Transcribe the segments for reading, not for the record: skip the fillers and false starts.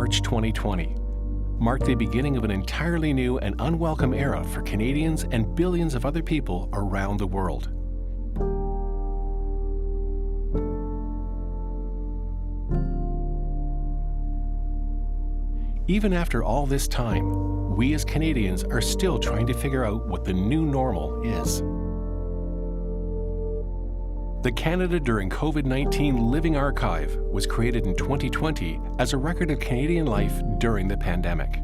March 2020 marked the beginning of an entirely new and unwelcome era for Canadians and billions of other people around the world. Even after all this time, we as Canadians are still trying to figure out what the new normal is. The Canada During COVID-19 Living Archive was created in 2020 as a record of Canadian life during the pandemic.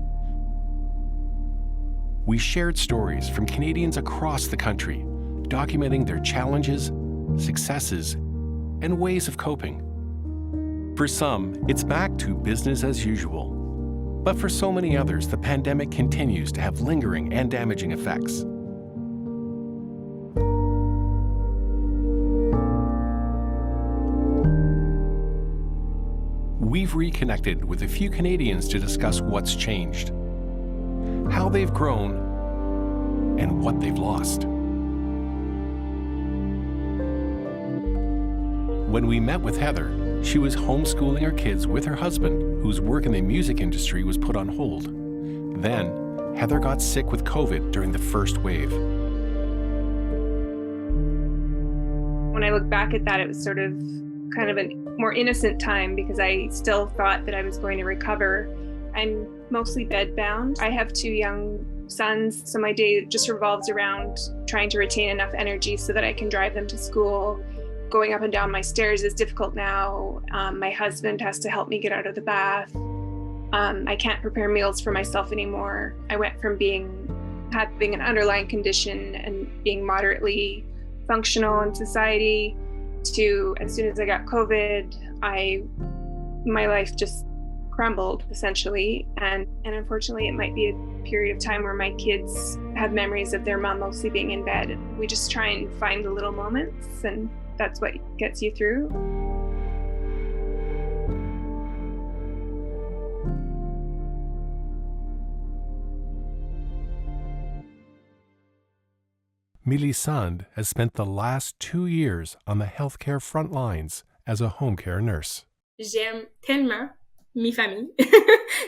We shared stories from Canadians across the country, documenting their challenges, successes, and ways of coping. For some, it's back to business as usual. But for so many others, the pandemic continues to have lingering and damaging effects. We've reconnected with a few Canadians to discuss what's changed, how they've grown, and what they've lost. When we met with Heather, she was homeschooling her kids with her husband, whose work in the music industry was put on hold. Then, Heather got sick with COVID during the first wave. When I look back at that, it was sort of kind of a more innocent time because I still thought that I was going to recover. I'm mostly bedbound. I have 2 young sons, so my day just revolves around trying to retain enough energy so that I can drive them to school. Going up and down my stairs is difficult now. My husband has to help me get out of the bath. I can't prepare meals for myself anymore. I went from having an underlying condition and being moderately functional in society to, as soon as I got COVID, my life just crumbled essentially. And unfortunately, it might be a period of time where my kids have memories of their mom mostly being in bed. We just try and find the little moments, and that's what gets you through. Melisande has spent the last 2 years on the healthcare front lines as a home care nurse. J'aime tellement mes familles,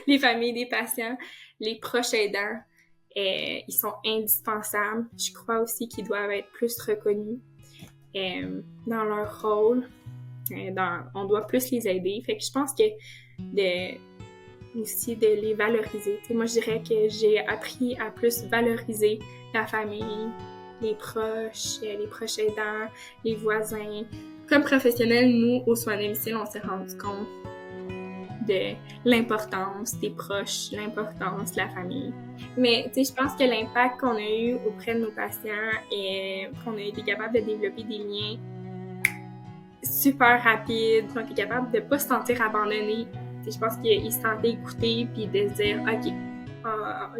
les familles des patients, les proches aidants. Ils sont indispensables. Je crois aussi qu'ils doivent être plus reconnus dans leur rôle. On doit plus les aider. Fait que je pense que aussi de les valoriser. T'sais, moi, je dirais que j'ai appris à plus valoriser la famille, les proches aidants, les voisins. Comme professionnels, nous, aux soins à domicile, on s'est rendu compte de l'importance des proches, l'importance de la famille. Mais je pense que l'impact qu'on a eu auprès de nos patients et qu'on a été capable de développer des liens super rapides, qu'on est capable de ne pas se sentir abandonné. Je pense qu'ils se sentaient écoutés puis de se dire « OK,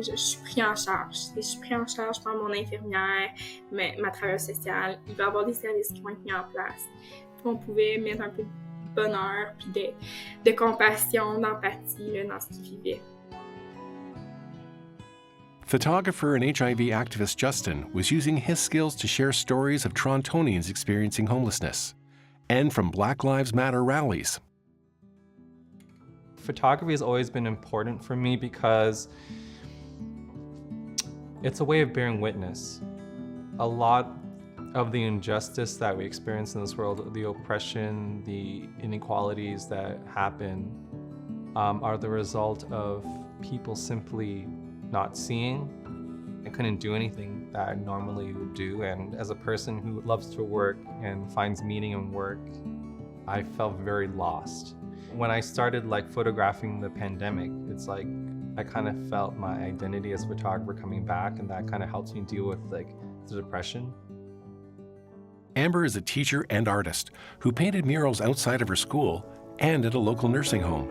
je suis pris en charge. Je suis pris en charge par mon infirmière, ma travailleuse sociale. Il va y avoir des services qui vont être mis en place. » On pouvait mettre un peu de bonheur puis de compassion, d'empathie là, dans ce qu'ils vivaient. Photographer and HIV activist Justin was using his skills to share stories of Torontonians experiencing homelessness and from Black Lives Matter rallies. Photography has always been important for me because it's a way of bearing witness. A lot of the injustice that we experience in this world, the oppression, the inequalities that happen, are the result of people simply not seeing. I couldn't do anything that I normally would do, and as a person who loves to work and finds meaning in work, I felt very lost. When I started photographing the pandemic, it's like I kind of felt my identity as a photographer coming back, and that kind of helps me deal with the depression. Amber is a teacher and artist who painted murals outside of her school and at a local nursing home.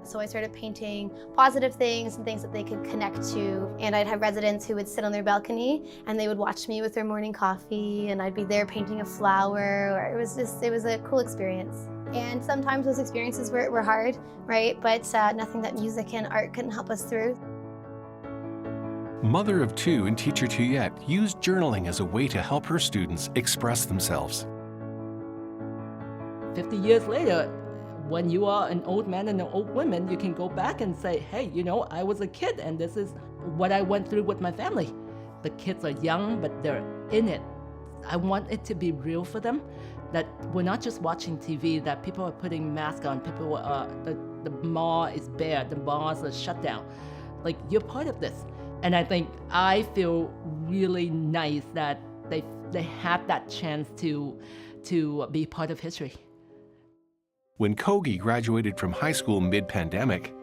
So I started painting positive things and things that they could connect to. And I'd have residents who would sit on their balcony and they would watch me with their morning coffee, and I'd be there painting a flower. Or it was a cool experience. And sometimes those experiences were hard, right? But nothing that music and art couldn't help us through. Mother of 2 and teacher Tuyette used journaling as a way to help her students express themselves. 50 years later, when you are an old man and an old woman, you can go back and say, hey, I was a kid and this is what I went through with my family. The kids are young, but they're in it. I want it to be real for them, that we're not just watching TV, that people are putting masks on, people are, the mall is bare, the bars are shut down. Like, you're part of this. And I feel really nice that they had that chance to be part of history. When Kogi graduated from high school mid-pandemic,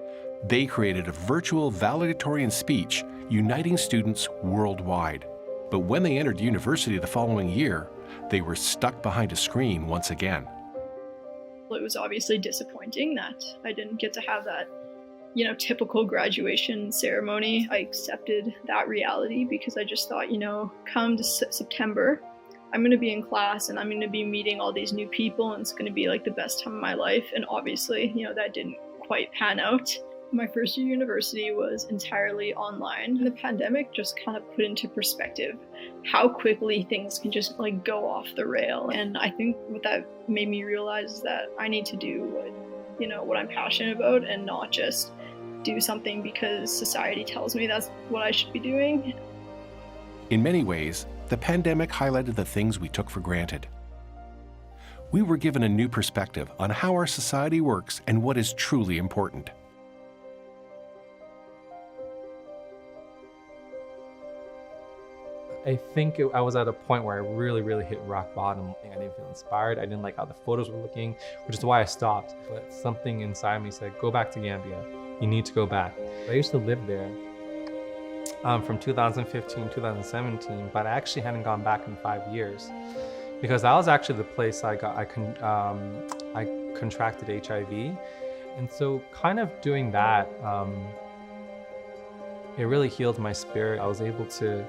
they created a virtual valedictorian speech uniting students worldwide. But when they entered university the following year, they were stuck behind a screen once again. Well, it was obviously disappointing that I didn't get to have that, typical graduation ceremony. I accepted that reality because I just thought, come to September, I'm going to be in class and I'm going to be meeting all these new people and it's going to be like the best time of my life. And obviously, that didn't quite pan out. My first year university was entirely online. The pandemic just kind of put into perspective how quickly things can just go off the rail. And I think what that made me realize is that I need to do what I'm passionate about and not just do something because society tells me that's what I should be doing. In many ways, the pandemic highlighted the things we took for granted. We were given a new perspective on how our society works and what is truly important. I think I was at a point where I really hit rock bottom. I didn't feel inspired. I didn't like how the photos were looking, which is why I stopped. But something inside me said, go back to Gambia. You need to go back. I used to live there from 2015, 2017, but I actually hadn't gone back in 5 years because that was actually the place I contracted HIV. And so kind of doing that, it really healed my spirit. I was able to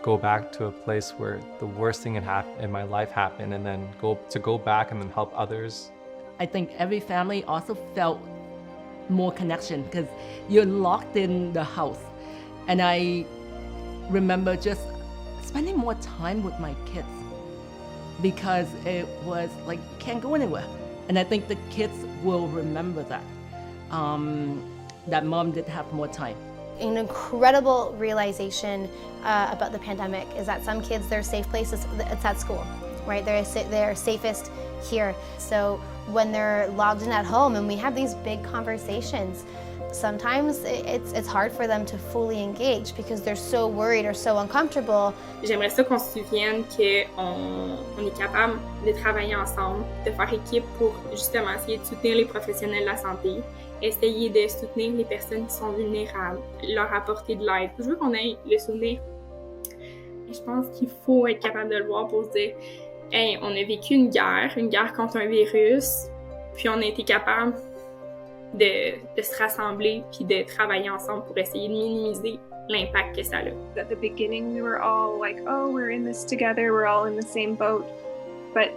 go back to a place where the worst thing in my life happened and then go back and then help others. I think every family also felt more connection because you're locked in the house. And I remember just spending more time with my kids because it was like, you can't go anywhere. And I think the kids will remember that, that mom did have more time. An incredible realization about the pandemic is that some kids, their safe place is it's at school, right? They're safest here. So when they're logged in at home and we have these big conversations, sometimes it's hard for them to fully engage because they're so worried or so uncomfortable. J'aimerais ça qu'on se souvienne qu'on est capable de travailler ensemble, de faire équipe pour justement essayer de soutenir les professionnels de la santé, essayer de soutenir les personnes qui sont vulnérables, leur apporter de l'aide. Je veux qu'on ait le souvenir. Et je pense qu'il faut être capable de le voir pour se dire, hey, on a vécu une guerre contre un virus, puis on a été capable de se rassembler puis de travailler ensemble pour essayer de minimiser l'impact que ça a. At the beginning, we were all like, oh, we're in this together, we're all in the same boat. But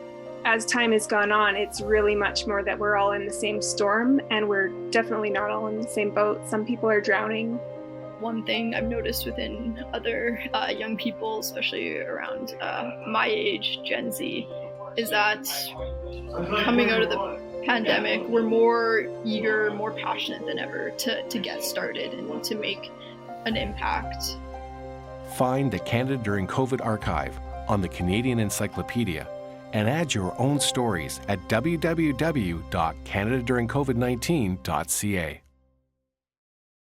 as time has gone on, it's really much more that we're all in the same storm and we're definitely not all in the same boat. Some people are drowning. One thing I've noticed within other young people, especially around my age, Gen Z, is that coming out of the pandemic, we're more eager, more passionate than ever to get started and to make an impact. Find the Canada During COVID archive on the Canadian Encyclopedia and add your own stories at www.canadaduringcovid19.ca.